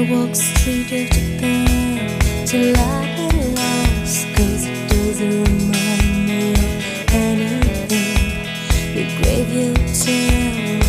walk straight of Japan till I get lost, 'cause it doesn't remind me of anything. The graveyard town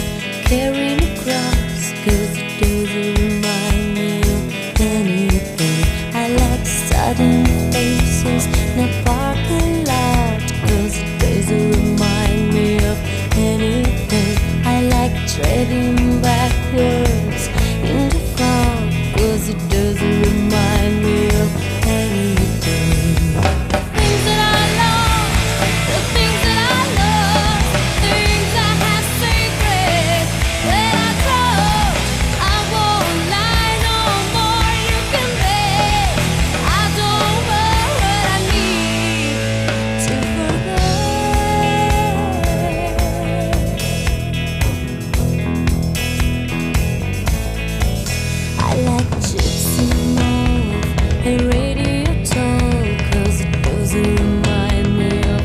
carrying a cross, 'cause it doesn't remind me of anything. I like sudden faces in a parking lot, 'cause it doesn't remind me of anything. I like treading backwards in the fog, 'cause it doesn't remind me of anything. The things that I love, the things that I love, things I have sacred that I trust. I won't lie no more, you can bet. I don't know what I need to forget. I like gypsy mauve and radio talk, 'cause it doesn't remind me of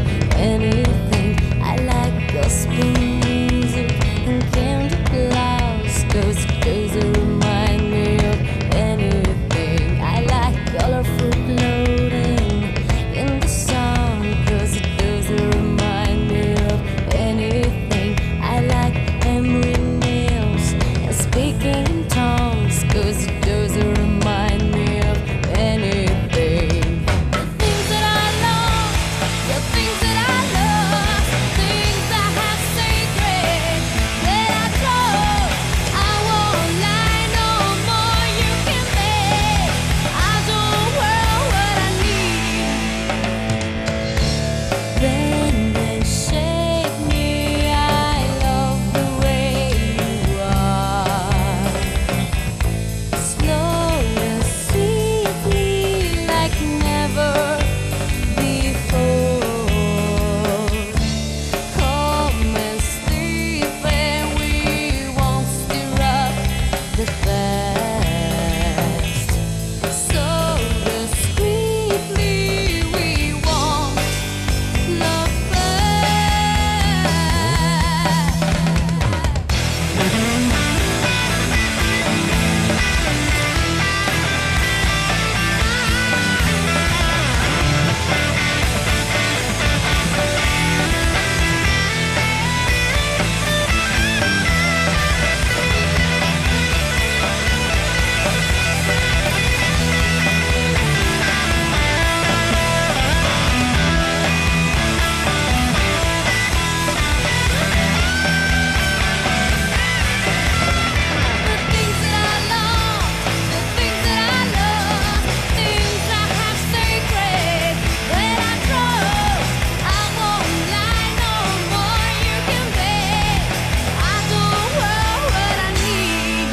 anything. I like gospel music and candle clouds, 'cause it doesn't remind me of anything. I like colorful clothing in the sun, 'cause it doesn't remind me of anything. I like hammering nails and speaking in tongues, 'cause it doesn't remind me of anything. The things that I love, the things that I love, things I have sacred that I trust. I won't lie no more, you can bet. I don't know what I need. Then they shake me, I love the way you are. Slow and sweetly like never before. Come and sleep and we won't stir up the past. So discreetly we won't look back. The things that I love, the things that I love, things I have sacred that I trust. I won't lie no more, you can bet. I don't know what I need.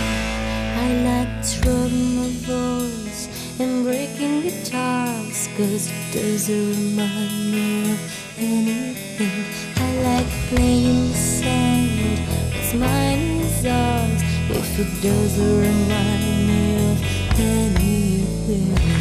I like throbbing my voice and breaking guitars, 'cause it doesn't remind me of anything. I like playing in the sand, 'cause mine is ours, if it doesn't remind me of anything.